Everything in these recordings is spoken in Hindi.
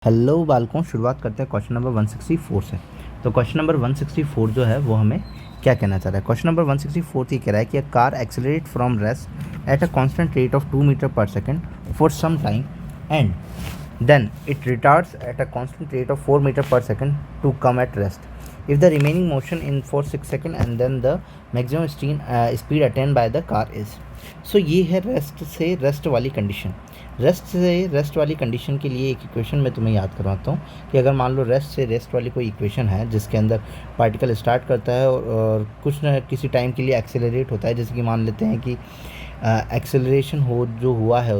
हेलो बालकों, शुरुआत करते हैं क्वेश्चन नंबर 164 से। तो क्वेश्चन नंबर 164 जो है वो हमें क्या कहना चाह रहा है। क्वेश्चन नंबर 164 ये कह रहा है कि a car accelerate from rest at a constant rate of 2 metre per second for some time and then it retards at a constant rate of 4 meter per second to come at rest if the remaining motion in for 6 seconds and then the maximum speed attained by the car is। so ये है रेस्ट से रेस्ट वाली कंडीशन। रेस्ट से रेस्ट वाली कंडीशन के लिए एक इक्वेशन मैं तुम्हें याद करवाता हूँ कि अगर मान लो रेस्ट से रेस्ट वाली कोई इक्वेशन है जिसके अंदर पार्टिकल स्टार्ट करता है और कुछ न किसी टाइम के लिए एक्सेलरेट होता है, जैसे कि मान लेते हैं कि एक्सेलरेशन जो हुआ है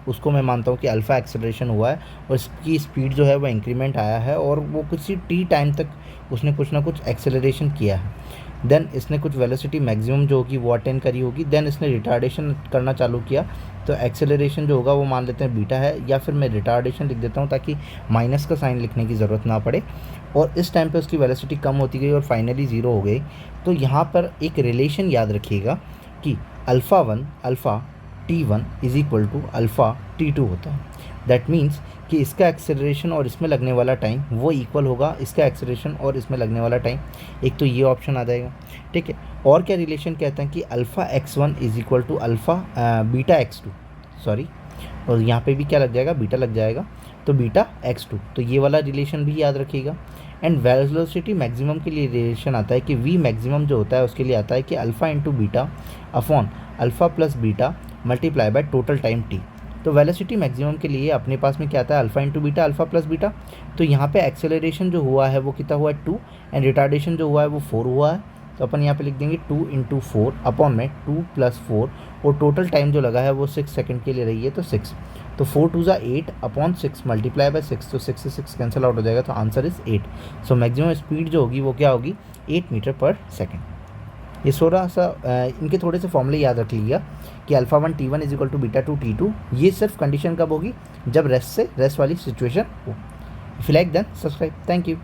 उसको मैं मानता हूँ कि अल्फ़ा एक्सेलरेशन हुआ है और इसकी स्पीड जो है वो इंक्रीमेंट आया है और वो किसी टी टाइम तक उसने कुछ ना कुछ एक्सेलरेशन किया है। देन इसने कुछ वेलोसिटी मैक्सिमम जो होगी वो अटेन करी होगी। देन इसने रिटार्डेशन करना चालू किया, तो एक्सेलरेशन जो होगा वो मान लेते हैं बीटा है, या फिर मैं रिटार्डेशन लिख देता हूँ ताकि माइनस का साइन लिखने की ज़रूरत ना पड़े। और इस टाइम पे उसकी वेलोसिटी कम होती गई और फाइनली ज़ीरो हो गई। तो यहाँ पर एक रिलेशन याद रखिएगा कि alpha T1 is equal to alpha T2 होता है। दैट मीन्स कि इसका एक्सेलरेशन और इसमें लगने वाला टाइम वो इक्वल होगा इसका एक्सेलरेशन और इसमें लगने वाला टाइम। एक तो ये ऑप्शन आ जाएगा, ठीक है। और क्या रिलेशन कहते हैं कि alpha x1 is equal to alpha beta x2, sorry, और यहाँ पे भी क्या लग जाएगा, बीटा लग जाएगा, तो बीटा x2। तो ये वाला रिलेशन भी याद रखिएगा। एंड वेलोसिटी मैक्सिमम के लिए रिलेशन आता है कि v मैक्सिमम जो होता है उसके लिए आता है कि alpha into beta upon alpha plus beta multiply by total time t। तो वेलोसिटी मैक्सिमम के लिए अपने पास में क्या आता है, alpha into beta, alpha plus beta. तो यहाँ पे एक्सेलरेशन जो हुआ है वो कितना हुआ है 2 एंड रिटार्डेशन जो हुआ है वो 4 हुआ है। तो अपन यहाँ पे लिख देंगे 2 इंटू 4 अपॉन में 2 प्लस 4 और टोटल टाइम जो लगा है वो 6 सेकंड के लिए रही है, तो 6। तो 4 2 ज़ा 8 अपॉन 6 मल्टीप्लाई बाय 6, तो 6 से 6 कैंसिल आउट हो जाएगा, तो answer is 8। So maximum speed जो होगी वो क्या होगी, 8 मीटर पर सेकेंड। ये थोड़ा सा इनके थोड़े से फॉर्मूले याद रख लीजिएगा कि alpha 1 T1 is equal to beta 2 T2। ये सिर्फ कंडीशन कब होगी, जब रेस्ट से रेस्ट वाली सिचुएशन हो। If you like then subscribe. Thank you.